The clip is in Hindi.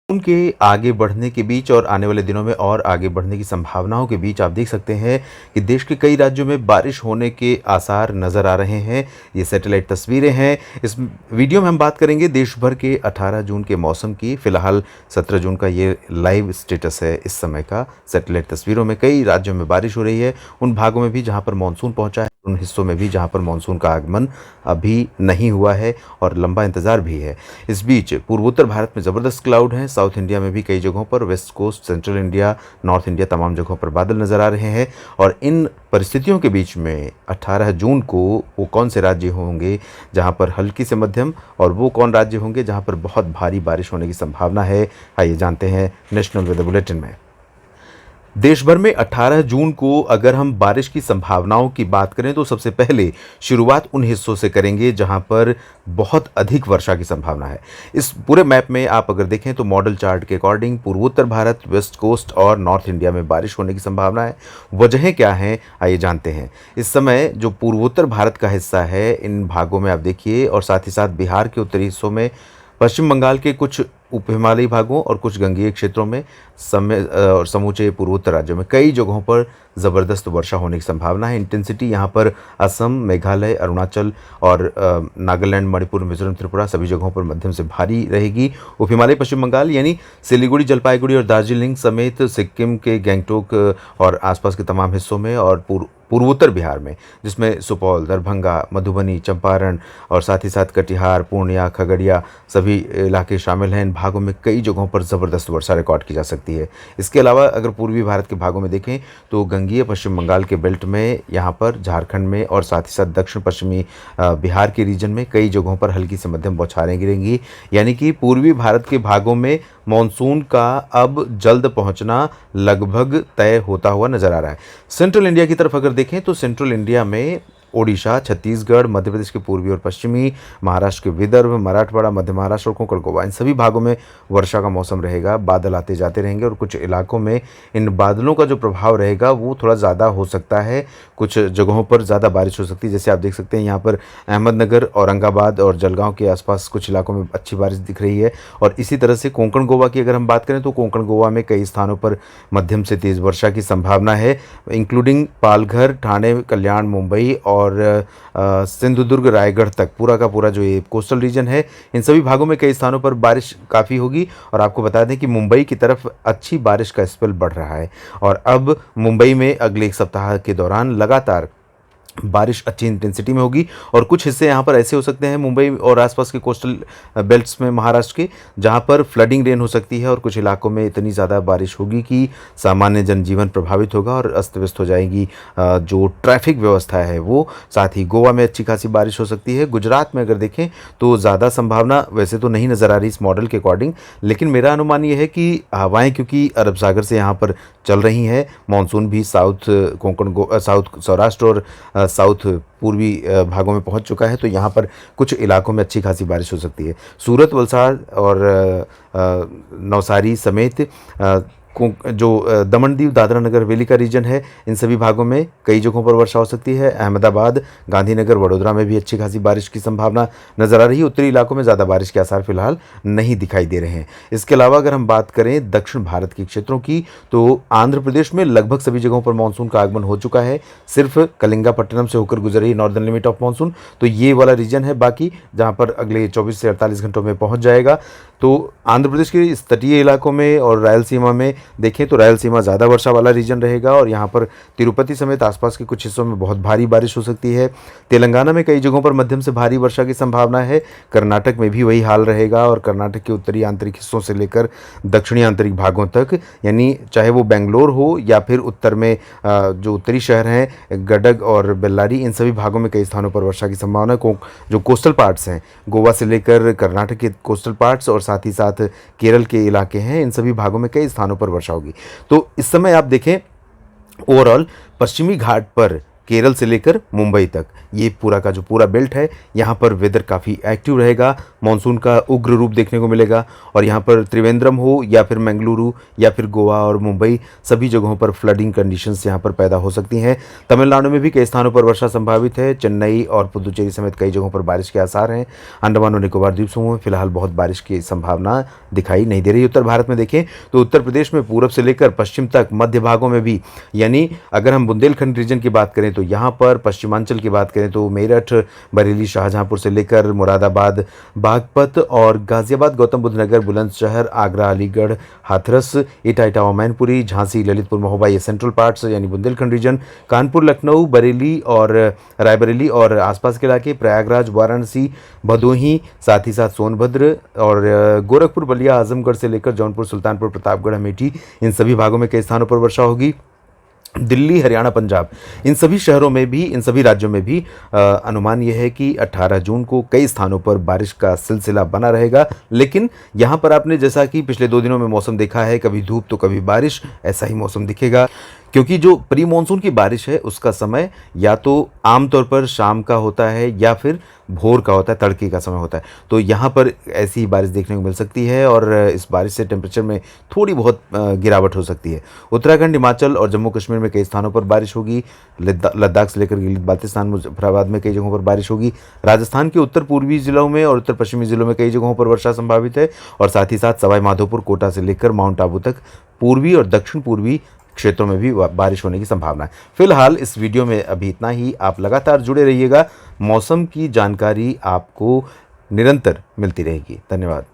उनके आगे बढ़ने के बीच और आने वाले दिनों में और आगे बढ़ने की संभावनाओं के बीच आप देख सकते हैं कि देश के कई राज्यों में बारिश होने के आसार नज़र आ रहे हैं। ये सैटेलाइट तस्वीरें हैं। इस वीडियो में हम बात करेंगे देश भर के 18 जून के मौसम की। फ़िलहाल 17 जून का ये लाइव स्टेटस है इस समय का। सैटेलाइट तस्वीरों में कई राज्यों में बारिश हो रही है, उन भागों में भी जहाँ पर मानसून पहुँचा है, उन हिस्सों में भी जहाँ पर मानसून का आगमन अभी नहीं हुआ है और लंबा इंतज़ार भी है। इस बीच पूर्वोत्तर भारत में ज़बरदस्त क्लाउड हैं। साउथ इंडिया में भी कई जगहों पर, west coast, central India, north India तमाम जगहों पर बादल नज़र आ रहे हैं। और इन परिस्थितियों के बीच में 18 जून को वो कौन से राज्य होंगे जहां पर हल्की से मध्यम, और वो कौन राज्य होंगे जहां पर बहुत भारी बारिश होने की संभावना है, आइए जानते हैं नेशनल वेदर बुलेटिन में। देश भर में 18 जून को अगर हम बारिश की संभावनाओं की बात करें तो सबसे पहले शुरुआत उन हिस्सों से करेंगे जहां पर बहुत अधिक वर्षा की संभावना है। इस पूरे मैप में आप अगर देखें तो मॉडल चार्ट के अकॉर्डिंग पूर्वोत्तर भारत, वेस्ट कोस्ट और नॉर्थ इंडिया में बारिश होने की संभावना है। वजहें क्या हैं, आइए जानते हैं। इस समय जो पूर्वोत्तर भारत का हिस्सा है, इन भागों में आप देखिए, और साथ ही साथ बिहार के उत्तरी हिस्सों में, पश्चिम बंगाल के कुछ उप हिमालयी भागों और कुछ गंगीय क्षेत्रों में, और समूचे पूर्वोत्तर राज्यों में कई जगहों पर ज़बरदस्त वर्षा होने की संभावना है। इंटेंसिटी यहाँ पर असम, मेघालय, अरुणाचल और नागालैंड, मणिपुर, मिजोरम, त्रिपुरा सभी जगहों पर मध्यम से भारी रहेगी। उप हिमालय पश्चिम बंगाल यानी सिलीगुड़ी, जलपाईगुड़ी और दार्जिलिंग समेत सिक्किम के गैंगटोक और आसपास के तमाम हिस्सों में, और पूर्वोत्तर बिहार में, जिसमें सुपौल, दरभंगा, मधुबनी, चंपारण और साथ ही साथ कटिहार, पूर्णिया, खगड़िया सभी इलाके शामिल हैं। इन भागों में कई जगहों पर ज़बरदस्त वर्षा रिकॉर्ड की जा सकती है। इसके अलावा अगर पूर्वी भारत के भागों में देखें तो गंगीय पश्चिम बंगाल के बेल्ट में, यहाँ पर झारखंड में और साथ ही साथ दक्षिण पश्चिमी बिहार के रीजन में कई जगहों पर हल्की से मध्यम बौछारें गिरेंगी। यानी कि पूर्वी भारत के भागों में मॉनसून का अब जल्द पहुंचना लगभग तय होता हुआ नजर आ रहा है। सेंट्रल इंडिया की तरफ अगर देखें तो सेंट्रल इंडिया में ओडिशा, छत्तीसगढ़, मध्य प्रदेश के पूर्वी और पश्चिमी, महाराष्ट्र के विदर्भ, मराठवाड़ा, मध्य महाराष्ट्र और कोंकण गोवा, इन सभी भागों में वर्षा का मौसम रहेगा। बादल आते जाते रहेंगे और कुछ इलाकों में इन बादलों का जो प्रभाव रहेगा वो थोड़ा ज़्यादा हो सकता है। कुछ जगहों पर ज़्यादा बारिश हो सकती है, जैसे आप देख सकते हैं यहाँ पर अहमदनगर, औरंगाबाद और जलगांव के आसपास कुछ इलाकों में अच्छी बारिश दिख रही है। और इसी तरह से कोंकण गोवा की अगर हम बात करें तो कोंकण गोवा में कई स्थानों पर मध्यम से तेज़ वर्षा की संभावना है, इंक्लूडिंग पालघर, ठाणे, कल्याण, मुंबई और सिंधुदुर्ग, रायगढ़ तक पूरा का पूरा जो ये कोस्टल रीजन है, इन सभी भागों में कई स्थानों पर बारिश काफ़ी होगी। और आपको बता दें कि मुंबई की तरफ अच्छी बारिश का स्पेल बढ़ रहा है, और अब मुंबई में अगले एक सप्ताह के दौरान लगातार बारिश अच्छी इंटेंसिटी में होगी। और कुछ हिस्से यहाँ पर ऐसे हो सकते हैं मुंबई और आसपास के कोस्टल बेल्ट्स में महाराष्ट्र के, जहाँ पर फ्लडिंग रेन हो सकती है और कुछ इलाकों में इतनी ज़्यादा बारिश होगी कि सामान्य जनजीवन प्रभावित होगा और अस्त व्यस्त हो जाएगी जो ट्रैफिक व्यवस्था है वो। साथ ही गोवा में अच्छी खासी बारिश हो सकती है। गुजरात में अगर देखें तो ज़्यादा संभावना वैसे तो नहीं नज़र आ रही इस मॉडल के अकॉर्डिंग, लेकिन मेरा अनुमान ये है कि हवाएँ क्योंकि अरब सागर से यहाँ पर चल रही हैं, मानसून भी साउथ सौराष्ट्र और साउथ पूर्वी भागों में पहुंच चुका है, तो यहाँ पर कुछ इलाकों में अच्छी खासी बारिश हो सकती है। सूरत, वलसाड़ और नवसारी समेत जो दमन दीव, दादरा नगर हवेली का रीजन है, इन सभी भागों में कई जगहों पर वर्षा हो सकती है। अहमदाबाद, गांधीनगर, वडोदरा में भी अच्छी खासी बारिश की संभावना नज़र आ रही है। उत्तरी इलाकों में ज़्यादा बारिश के आसार फिलहाल नहीं दिखाई दे रहे हैं। इसके अलावा अगर हम बात करें दक्षिण भारत के क्षेत्रों की, तो आंध्र प्रदेश में लगभग सभी जगहों पर मानसून का आगमन हो चुका है। सिर्फ कलिंगापट्टनम से होकर गुजर रही नॉर्दर्न लिमिट ऑफ मानसून, तो ये वाला रीजन है बाकी, जहाँ पर अगले 24 से 48 घंटों में पहुँच जाएगा। तो आंध्र प्रदेश के इस तटीय इलाकों में और रायलसीमा में देखें तो रायलसीमा ज़्यादा वर्षा वाला रीजन रहेगा, और यहाँ पर तिरुपति समेत आसपास के कुछ हिस्सों में बहुत भारी बारिश हो सकती है। तेलंगाना में कई जगहों पर मध्यम से भारी वर्षा की संभावना है। कर्नाटक में भी वही हाल रहेगा, और कर्नाटक के उत्तरी आंतरिक हिस्सों से लेकर दक्षिणी आंतरिक भागों तक, यानी चाहे वो बेंगलोर हो या फिर उत्तर में जो उत्तरी शहर हैं गडग और बेल्लारी, इन सभी भागों में कई स्थानों पर वर्षा की संभावना है। जो कोस्टल पार्ट्स हैं, गोवा से लेकर कर्नाटक के कोस्टल पार्ट्स और साथ ही साथ केरल के इलाके हैं, इन सभी भागों में कई स्थानों पर वर्षा होगी। तो इस समय आप देखें ओवरऑल पश्चिमी घाट पर केरल से लेकर मुंबई तक, ये पूरा का जो पूरा बेल्ट है, यहाँ पर वेदर काफ़ी एक्टिव रहेगा, मानसून का उग्र रूप देखने को मिलेगा। और यहाँ पर त्रिवेंद्रम हो या फिर मंगलुरु या फिर गोवा और मुंबई, सभी जगहों पर फ्लडिंग कंडीशंस यहाँ पर पैदा हो सकती हैं। तमिलनाडु में भी कई स्थानों पर वर्षा संभावित है। चेन्नई और पुदुचेरी समेत कई जगहों पर बारिश के आसार हैं। अंडमान और निकोबार द्वीप समूह में फिलहाल बहुत बारिश की संभावना दिखाई नहीं दे रही। उत्तर भारत में देखें तो उत्तर प्रदेश में पूरब से लेकर पश्चिम तक, मध्य भागों में भी, यानी अगर हम बुंदेलखंड रीजन की बात करें तो यहाँ पर, पश्चिमांचल की बात करें तो मेरठ, बरेली, शाहजहांपुर से लेकर मुरादाबाद, बागपत और गाजियाबाद, गौतम बुद्ध नगर, बुलंदशहर, आगरा, अलीगढ़, हाथरस, इटावा, मैनपुरी, झांसी, ललितपुर, महोबा, ये सेंट्रल पार्ट्स यानी बुंदेलखंड रीजन, कानपुर, लखनऊ, बरेली और रायबरेली और आसपास के इलाके, प्रयागराज, वाराणसी, भदोही, साथ ही साथ सोनभद्र और गोरखपुर, बलिया, आजमगढ़ से लेकर जौनपुर, सुल्तानपुर, प्रतापगढ़, अमेठी, इन सभी भागों में कई स्थानों पर वर्षा होगी। दिल्ली, हरियाणा, पंजाब, इन सभी शहरों में भी, इन सभी राज्यों में भी अनुमान यह है कि 18 जून को कई स्थानों पर बारिश का सिलसिला बना रहेगा। लेकिन यहाँ पर आपने जैसा कि पिछले 2 दिनों में मौसम देखा है, कभी धूप तो कभी बारिश, ऐसा ही मौसम दिखेगा, क्योंकि जो प्री मानसून की बारिश है उसका समय या तो आमतौर पर शाम का होता है या फिर भोर का होता है, तड़के का समय होता है। तो यहाँ पर ऐसी ही बारिश देखने को मिल सकती है और इस बारिश से टेम्परेचर में थोड़ी बहुत गिरावट हो सकती है। उत्तराखंड, हिमाचल और जम्मू कश्मीर में कई स्थानों पर बारिश होगी। लद्दाख से लेकर गिलगित बाल्टिस्तान, मुजफ्फराबाद में कई जगहों पर बारिश होगी। राजस्थान के उत्तर पूर्वी जिलों में और उत्तर पश्चिमी जिलों में कई जगहों पर वर्षा संभावित है। और साथ ही साथ सवाई माधोपुर, कोटा से लेकर माउंट आबू तक पूर्वी और दक्षिण पूर्वी क्षेत्रों में भी बारिश होने की संभावना है। फिलहाल इस वीडियो में अभी इतना ही। आप लगातार जुड़े रहिएगा, मौसम की जानकारी आपको निरंतर मिलती रहेगी। धन्यवाद।